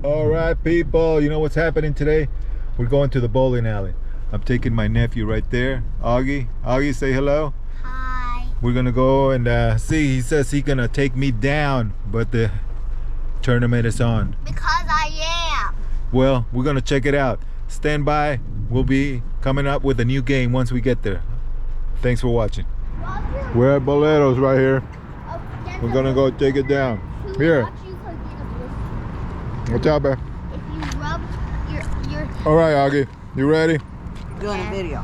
All right, people, you know what's happening today? We're going to the bowling alley. I'm taking my nephew right there, Agguie. Agguie, say hello. Hi. We're gonna go and see. He says he's gonna take me down, but the tournament is on. Because I am. Well, we're gonna check it out. Stand by. We'll be coming up with a new game once we get there. Thanks for watching. We're at Boleros right here. We're gonna go take it down. Here. Watch out, babe. If you rub your All right, Agguie. You ready? Doing a video.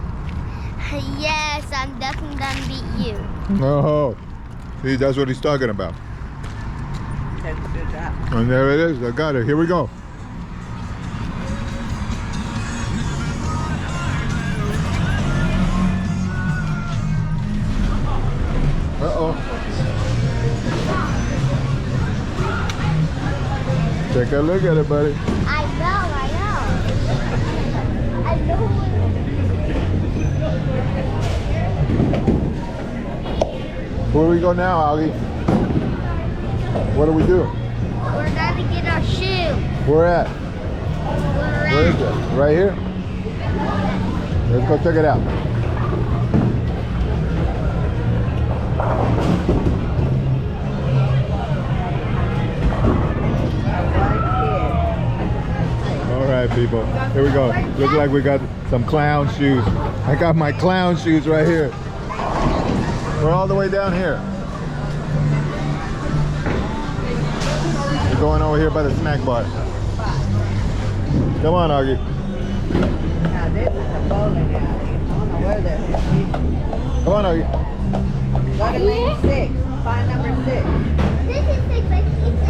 Yes, I'm definitely gonna beat you. No. See, that's what he's talking about. Okay, good job. And there it is. I got it. Here we go. Uh-oh. Take a look at it, buddy. I know. I know. Where do we go now, Agguie? What do we do? We're gonna get our shoe. Where at? Where is it? Right here? Let's go check it out. Alright, people. Here we go. Looks like we got some clown shoes. I got my clown shoes right here. We're all the way down here. We're going over here by the snack bar. Come on, Agguie. Now this is a bowling alley. I don't know where that is. Come on, Agguie. Go to lane 6. Find number 6. This is 6. I see 6.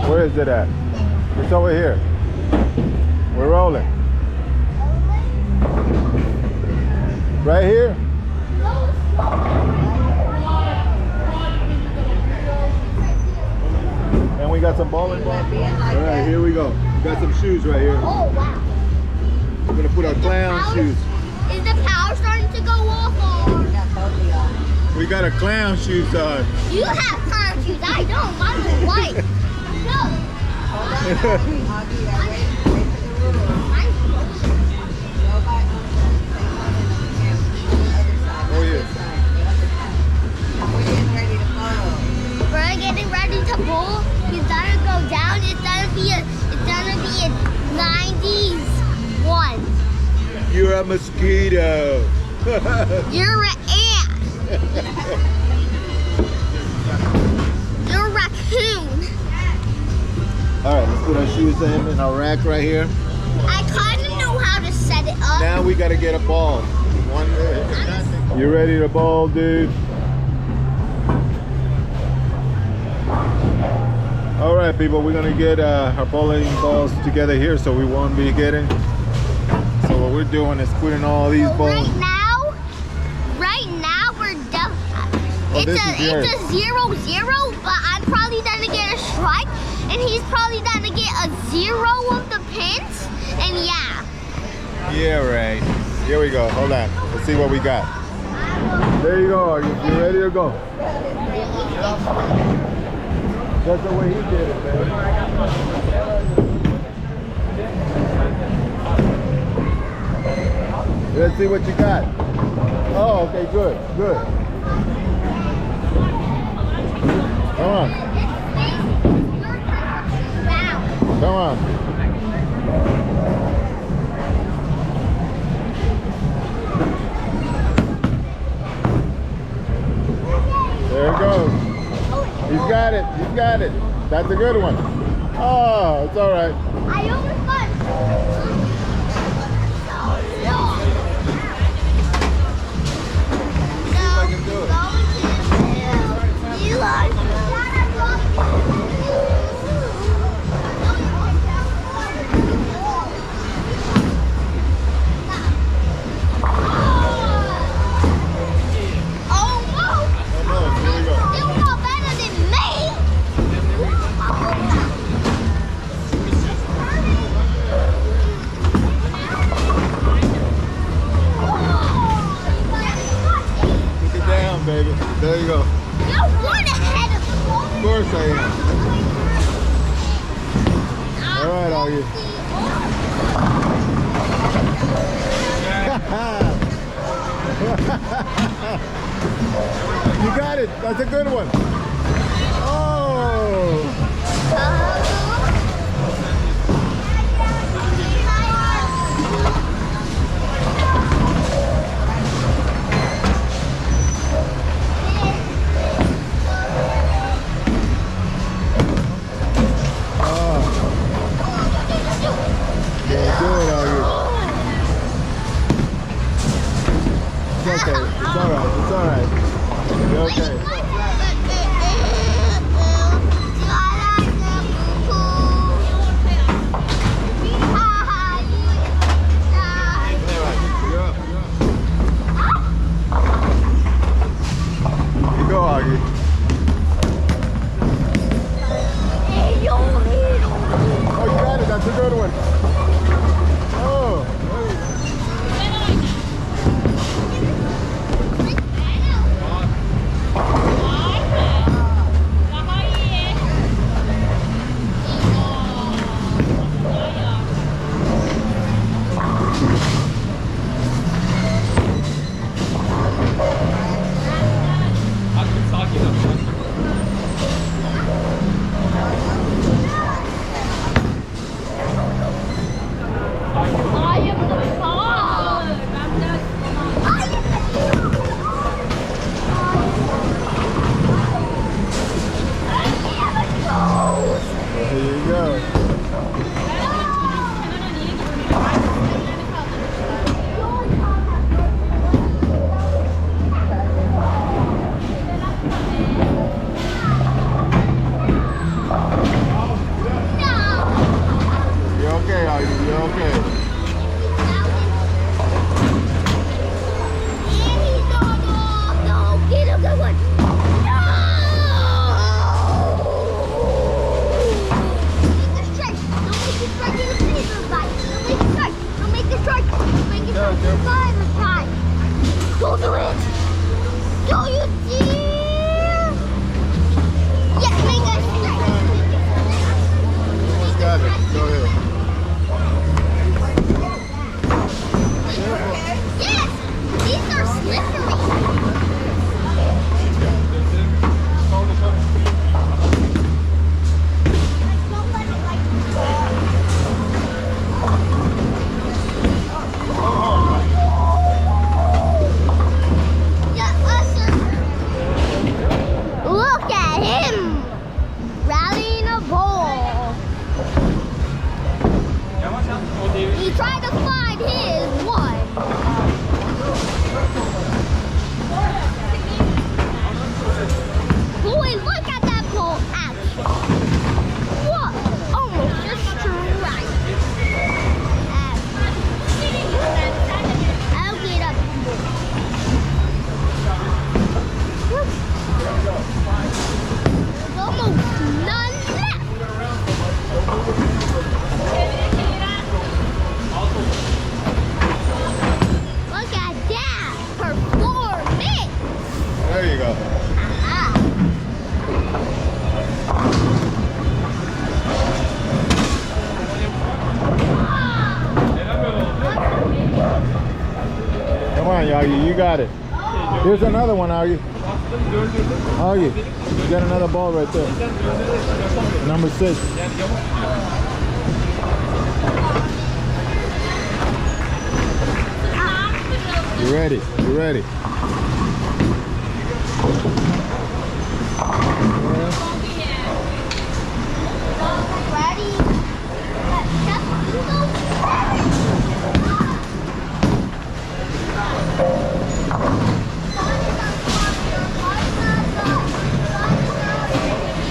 Where is it at? It's over here. We're rolling. Right here? And we got some bowling balls. All right, here we go. We got some shoes right here. Oh wow. We're gonna put our clown shoes. Is the power starting to go off or? We got our clown shoes on. You have clown shoes. I don't. Mine are white. No. Oh yeah. We're getting ready to bowl. It's gonna go down. It's gonna be a 90s one. You're a mosquito. You're an ant. You're a raccoon. All right, let's put our shoes in our rack right here. I kind of know how to set it up. Now we gotta get a ball. You ready to bowl, dude? All right, people, we're gonna get our bowling balls together here so we won't be getting. So what we're doing is putting all these balls. Right now we're done. Oh, It's a 0-0, but I'm probably gonna get a strike, and he's probably gonna get a 0 of the pins, and yeah. Yeah, right. Here we go. Hold on. Let's see what we got. There you go. Are you ready to go? That's the way he did it, man. Let's see what you got. Oh, okay, good, good. Come on. Come on. There it goes. He's got it. He's got it. That's a good one. Oh, it's all right. I almost got I can do it. You are. on, baby. There you go. You're one ahead of me. Of course I am. All right, Aggie. You got it. That's a good one. Oh. It's okay. It's all right. It's all right. You're okay. You go, Aggie. Oh, you got it. That's a good one. Oh. There you go. You're okay, Aggie. You're okay. Get a good one. Don't do it! Don't you dare! Yes, make us strike! Almost got it. Go ahead. Yes! These are slippery! Look at him rallying a ball. He tried to find his one. Boy, look at that ball action. What? Almost just right. I'll get up. There's almost none left. Look at that performance. There you go. Come on, Aggie. You got it. Here's another one, Aggie. Aggie, you got another ball right there. Number 6. You ready? You ready? Ready?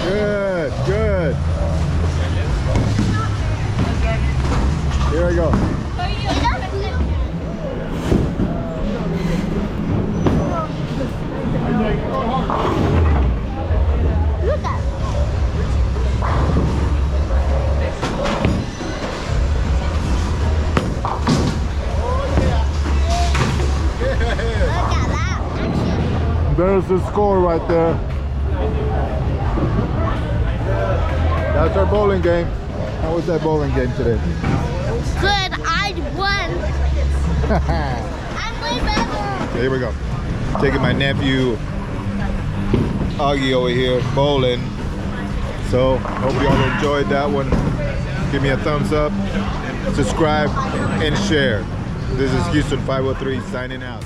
Good, good. Here we go. there's the score right there. That's our bowling game. How was that bowling game today? Good, I won. I'm way better. Here we go. Taking my nephew Aggie over here bowling. So hope you all enjoyed that one. Give me a thumbs up, subscribe, and share. This is Houston 503 signing out.